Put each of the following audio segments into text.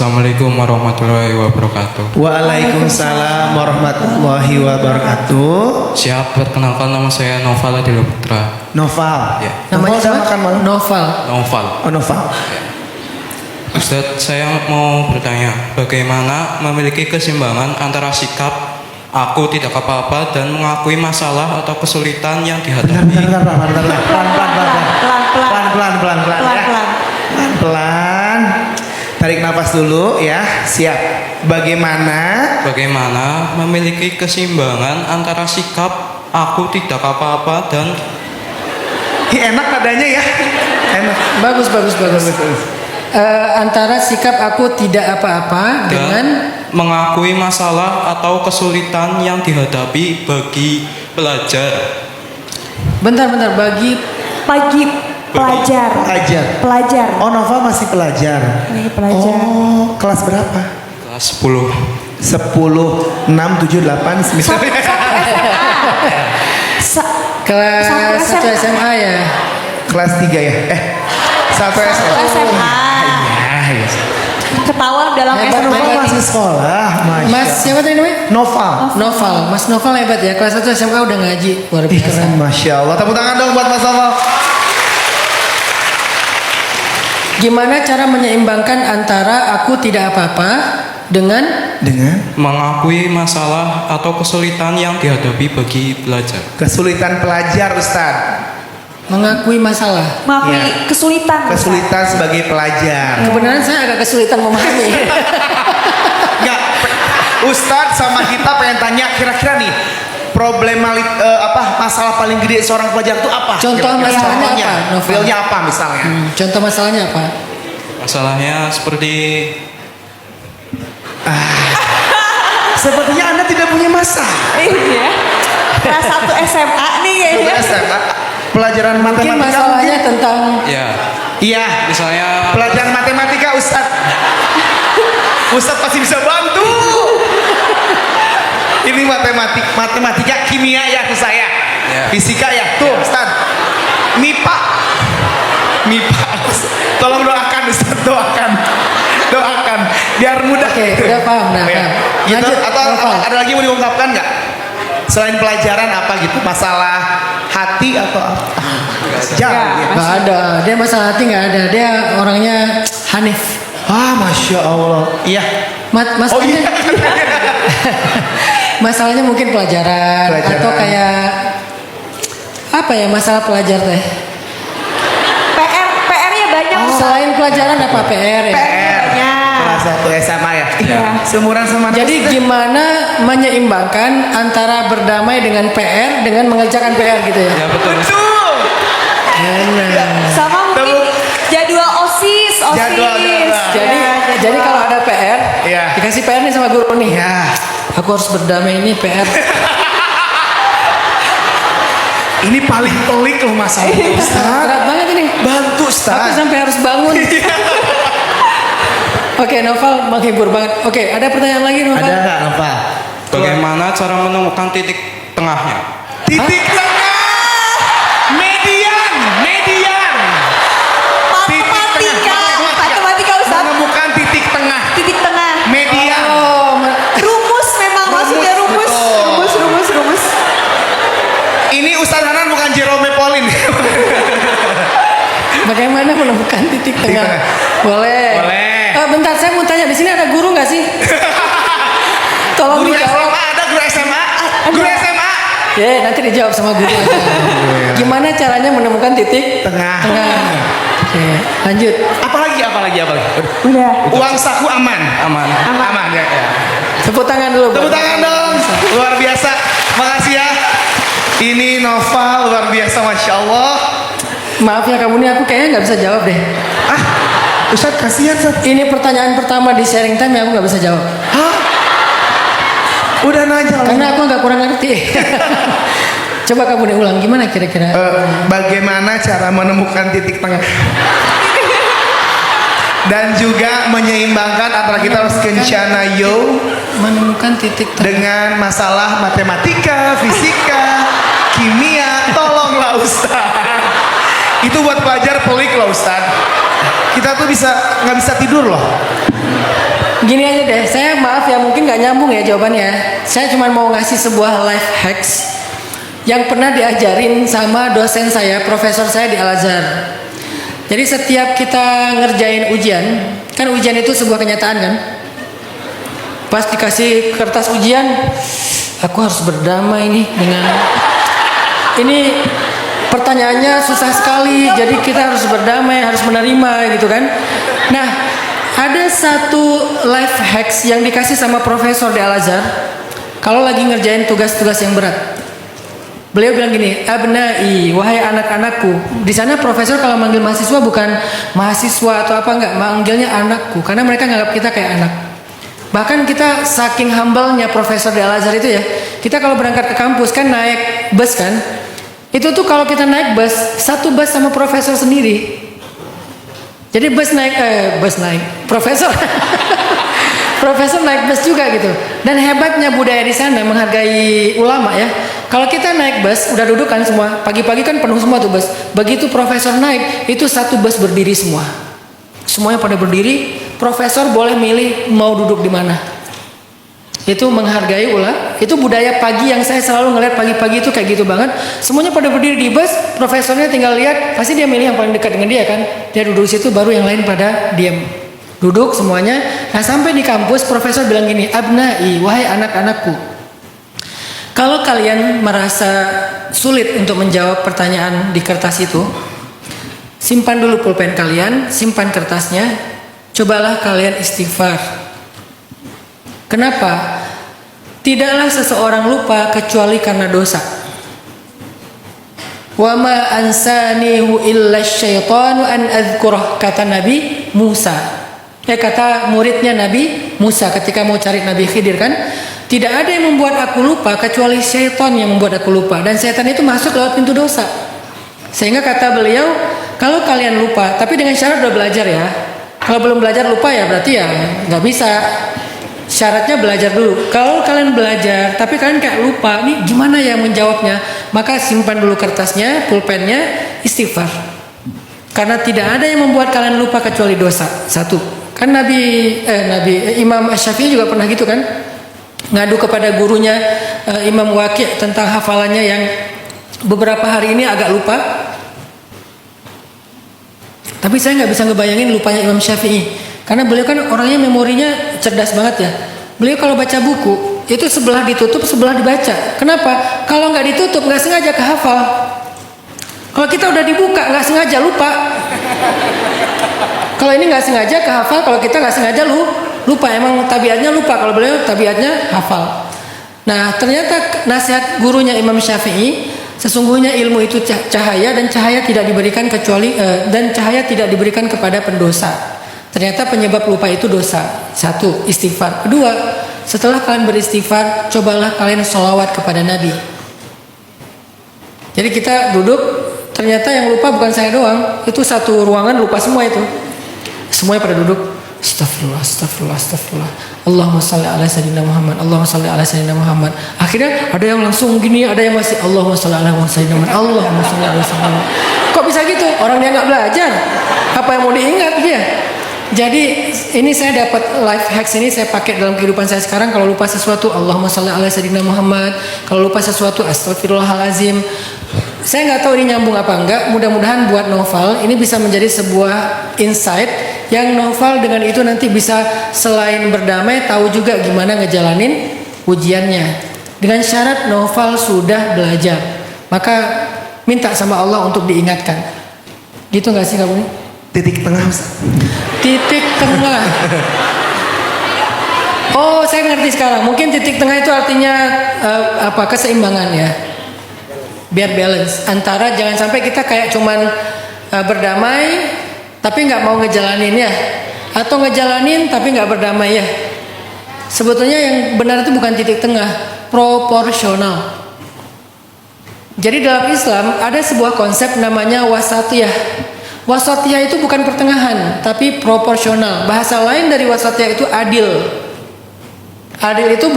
Assalamualaikum warahmatullahi wabarakatuh. Waalaikumsalam warahmatullahi wabarakatuh. Siap, perkenalkan nama saya Noval Adila Putra. Noval. Ya. Namanya udah makan malam? Noval. Noval. Oh, Noval. Ustadz, saya mau bertanya, bagaimana memiliki keseimbangan antara sikap aku tidak apa-apa dan mengakui masalah atau kesulitan yang dihadapi? Bentar. Pelan. Tarik nafas dulu ya. Siap. Bagaimana memiliki keseimbangan antara sikap aku tidak apa-apa dan Enak nadanya ya. Enak. Bagus. Antara sikap aku tidak apa-apa dengan mengakui masalah atau kesulitan yang dihadapi bagi pelajar. Bentar bagi Pelajar. Oh, Noval masih pelajar. Oh, kelas berapa? Kelas 10. 10, 6, 7, 8, 9. kelas 1 SMA ya. Kelas 3 ya? 1 SMA. Iya. Ketahuan dalam Hebat, SMA. Noval masih sekolah. Mas siapa tadi namanya? Noval. Mas Noval hebat ya. Kelas 1 SMA udah ngaji. Luar biasa. Masya Allah. Tepuk tangan dong buat Mas Noval. Gimana cara menyeimbangkan antara aku tidak apa-apa dengan mengakui masalah atau kesulitan yang dihadapi bagi pelajar? Kesulitan pelajar, Ustaz. mengakui masalah? Mengakui kesulitan sebagai pelajar. Kebenaran saya agak kesulitan memahami. Enggak, Ustadz sama kita pengen tanya kira-kira nih masalah paling gede seorang pelajar itu apa? Contoh masalahnya apa? Realnya apa misalnya? Contoh masalahnya apa? Masalahnya seperti Sepertinya Anda tidak punya masalah. Iya. Kelas 1 SMA nih kayaknya. SMA. Pelajaran matematika mungkin masalahnya tentang Iya, misalnya pelajaran matematika Ustadz pasti bisa bantu. Ini matematika, kimia ya ke saya. Fisika ya. Tuh, Ustadz. MIPA. Tolong doakan Ustadz, doakan biar mudah. Oke, udah paham. Gitu. Lanjut, Atau ada lagi mau diungkapkan nggak? Selain pelajaran apa gitu? Masalah hati atau apa? Jangan. Nggak ada. Dia masalah hati nggak ada. Dia orangnya Hanif. Masya Allah. Iya. Masalahnya, masalahnya mungkin pelajaran atau kayak apa ya, masalah pelajar teh. PR-nya banyak. Selain pelajaran apa PR ya? Kelas 1 SMA ya? Iya. Seumuran sama. Jadi gimana menyeimbangkan antara berdamai dengan PR dengan mengerjakan PR gitu ya? ya betul. Sama mungkin jadwal OSIS. Jadi kalau ada PR, dikasih PR nih sama guru nih. Aku harus berdamai, ini PR. Ini paling pelik loh masalah Ustaz. Berat banget ini. Bantu Ustaz. Aku sampai harus bangun. Oke, Noval menghibur banget. Oke, ada pertanyaan lagi Noval? Ada nggak Noval? Bagaimana cara menemukan titik tengahnya? Titik tengah. Median. Matematika Ustaz. Menemukan titik tengah. Median. Rumus memang maksudnya rumus. Ini Ustaz Hanan bukan Jerome Pauline. Bagaimana menemukan titik tengah? Boleh. Bentar, saya mau tanya, di sini ada guru nggak sih? Tolong Guru dijawab. SMA ada guru SMA? Guru SMA? Nanti dijawab sama guru aja. Gimana caranya menemukan titik Tengah. Oke, lanjut. Apa lagi? Udah. Uang saku aman ya. Tepuk tangan dulu. Tepuk tangan dong. Luar biasa. Makasih ya. Ini Noval luar biasa, Masya Allah. Maaf ya kamu nih, aku kayaknya nggak bisa jawab deh. Ustaz kasihan Ustaz. Ini pertanyaan pertama di sharing time yang aku nggak bisa jawab. Udah nanya. Karena aku nggak kurang ngerti. Coba kamu nih ulang, gimana kira-kira? Bagaimana cara menemukan titik tengah? Dan juga menyeimbangkan antara kita harus kencana menemukan titik tengah dengan masalah matematika, fisika, kimia. Tolonglah Ustaz. Itu buat pelajar pelik loh Ustaz. Kita tuh nggak bisa tidur loh. Gini aja deh, saya maaf ya mungkin nggak nyambung ya jawabannya. Saya cuma mau ngasih sebuah life hacks yang pernah diajarin sama dosen saya, profesor saya di Al-Azhar. Jadi setiap kita ngerjain ujian, kan ujian itu sebuah kenyataan kan? Pas dikasih kertas ujian, aku harus berdamai nih dengan ini pertanyaannya susah sekali, jadi kita harus berdamai, harus menerima gitu kan. Nah, ada satu life hacks yang dikasih sama profesor di Al-Azhar kalau lagi ngerjain tugas-tugas yang berat. Beliau bilang gini, abnai, wahai anak-anakku. Di sana profesor kalau manggil mahasiswa bukan mahasiswa atau apa enggak, manggilnya anakku, karena mereka nganggap kita kayak anak. Bahkan kita saking humble-nya profesor di Al-Azhar itu ya, kita kalau berangkat ke kampus kan naik bus kan, itu tuh kalau kita naik bus, satu bus sama profesor sendiri. Jadi profesor profesor naik bus juga gitu. Dan hebatnya budaya di sana menghargai ulama ya. Kalau kita naik bus udah duduk kan semua, pagi-pagi kan penuh semua tuh bus. Begitu profesor naik, itu satu bus berdiri semua. Semuanya pada berdiri, profesor boleh milih mau duduk di mana. Itu menghargai ulama. Itu budaya pagi yang saya selalu ngeliat pagi-pagi itu kayak gitu banget. Semuanya pada berdiri di bus, profesornya tinggal lihat, pasti dia milih yang paling dekat dengan dia kan. Dia duduk di situ, baru yang lain pada diam. Duduk semuanya. Nah sampai di kampus profesor bilang gini, abnai, wahai anak-anakku, kalau kalian merasa sulit untuk menjawab pertanyaan di kertas itu, simpan dulu pulpen kalian, simpan kertasnya, cobalah kalian istighfar. Kenapa? Tidaklah seseorang lupa kecuali karena dosa. Wa ma ansanihu illa syaitanu an adzkurah, kata Nabi Musa. Kata muridnya Nabi Musa ketika mau cari Nabi Khidir kan, tidak ada yang membuat aku lupa kecuali syaitan yang membuat aku lupa, dan syaitan itu masuk lewat pintu dosa. Sehingga kata beliau, kalau kalian lupa, tapi dengan syarat udah belajar ya. Kalau belum belajar lupa ya berarti ya nggak bisa. Syaratnya belajar dulu. Kalau kalian belajar tapi kalian kayak lupa, nih gimana ya menjawabnya, maka simpan dulu kertasnya, pulpennya, istighfar. Karena tidak ada yang membuat kalian lupa kecuali dosa. Satu. Kan Imam Syafi'i juga pernah gitu kan, ngadu kepada gurunya Imam Waqi' tentang hafalannya yang beberapa hari ini agak lupa. Tapi saya nggak bisa ngebayangin lupanya Imam Syafi'i, karena beliau kan orangnya memorinya cerdas banget ya. Beliau kalau baca buku itu sebelah ditutup, sebelah dibaca. Kenapa? Kalau nggak ditutup nggak sengaja kehafal. Kalau kita udah dibuka nggak sengaja lupa. Kalau ini nggak sengaja kehafal, kalau kita nggak sengaja lupa. Emang tabiatnya lupa, kalau beliau tabiatnya hafal. Nah ternyata nasihat gurunya Imam Syafi'i, sesungguhnya ilmu itu cahaya, dan cahaya tidak diberikan diberikan kepada pendosa. Ternyata penyebab lupa itu dosa. Satu, istighfar. Kedua, setelah kalian beristighfar, cobalah kalian sholawat kepada Nabi. Jadi kita duduk, ternyata yang lupa bukan saya doang, itu satu ruangan lupa semua itu. Semuanya pada duduk. Astagfirullah, astagfirullah, astagfirullah. Allahumma salli ala sayyidina Muhammad, Allahumma salli ala sayyidina Muhammad. Akhirnya ada yang langsung gini, ada yang masih Allahumma salli ala sayyidina Muhammad, Allahumma salli ala sayyidina Muhammad. Kok bisa gitu? Orang dia nggak belajar. Apa yang mau diingat dia? Jadi ini saya dapat life hacks ini saya pakai dalam kehidupan saya sekarang. Kalau lupa sesuatu, Allahumma salli ala sayyidina Muhammad. Kalau lupa sesuatu, astagfirullahalazim. Saya nggak tahu ini nyambung apa enggak. Mudah-mudahan buat Noval ini bisa menjadi sebuah insight yang Noval dengan itu nanti bisa selain berdamai, tahu juga gimana ngejalanin ujiannya. Dengan syarat Noval sudah belajar, maka minta sama Allah untuk diingatkan. Gitu nggak sih kamu? Titik tengah Ustaz. Titik tengah. Oh, saya ngerti sekarang. Mungkin titik tengah itu artinya keseimbangan ya. Biar balance antara jangan sampai kita kayak cuman berdamai tapi nggak mau ngejalanin ya, atau ngejalanin tapi nggak berdamai ya. Sebetulnya yang benar itu bukan titik tengah, proporsional. Jadi dalam Islam ada sebuah konsep namanya wasatiyah. Wasatiyah itu bukan pertengahan tapi proporsional. Bahasa lain dari wasatiyah itu adil. Adil itu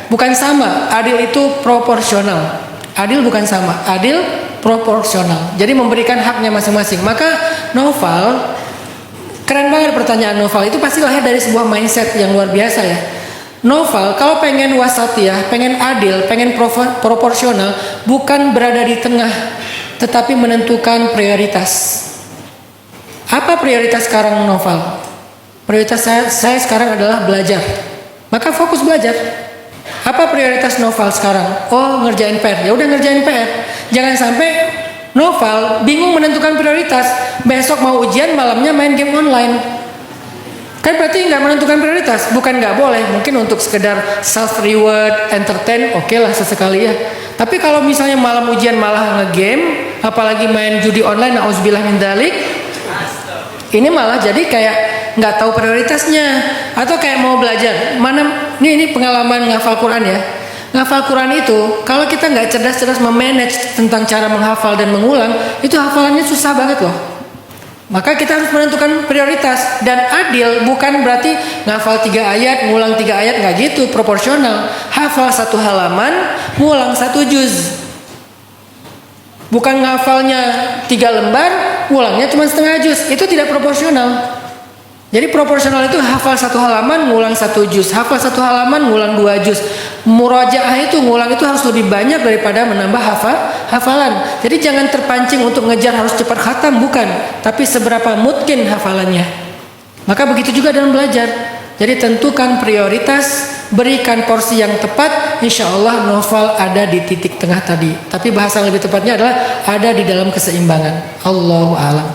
bukan sama, adil itu proporsional. Adil bukan sama, adil proporsional. Jadi memberikan haknya masing-masing. Maka Noval Keren banget pertanyaan Noval. Itu pasti lahir dari sebuah mindset yang luar biasa ya. Noval, kalau pengen wasatiyah, pengen adil, pengen proporsional, bukan berada di tengah, tetapi menentukan prioritas. Apa prioritas sekarang Noval? Prioritas saya sekarang adalah belajar. Maka fokus belajar. Apa prioritas Noval sekarang? Oh, ngerjain PR. Ya udah ngerjain PR. Jangan sampai Noval bingung menentukan prioritas. Besok mau ujian, malamnya main game online. Kan berarti nggak menentukan prioritas. Bukan nggak boleh. Mungkin untuk sekedar self reward, entertain, oke lah sesekali ya. Tapi kalau misalnya malam ujian malah ngegame, apalagi main judi online, na'udzubillah min dzalik, ini malah jadi kayak nggak tahu prioritasnya. Atau kayak mau belajar, mana ini pengalaman ngafal Quran ya. Ngafal Quran itu kalau kita nggak cerdas-cerdas memanage tentang cara menghafal dan mengulang, itu hafalannya susah banget loh. Maka kita harus menentukan prioritas. Dan adil bukan berarti ngafal 3 ayat, ngulang 3 ayat, nggak gitu, proporsional. Hafal 1 halaman, ngulang 1 juz. Bukan ngafalnya 3 lembar, ngulangnya cuma setengah juz. Itu tidak proporsional. Jadi proporsional itu hafal 1 halaman, ngulang 1 juz. Hafal 1 halaman, ngulang 2 juz. Murojaah itu ngulang itu harus lebih banyak daripada menambah hafalan. Jadi jangan terpancing untuk ngejar harus cepat khatam, bukan. Tapi seberapa mungkin hafalannya. Maka begitu juga dalam belajar. Jadi tentukan prioritas, berikan porsi yang tepat. Insya Allah Noval ada di titik tengah tadi. Tapi bahasa yang lebih tepatnya adalah ada di dalam keseimbangan. Allahu a'lam.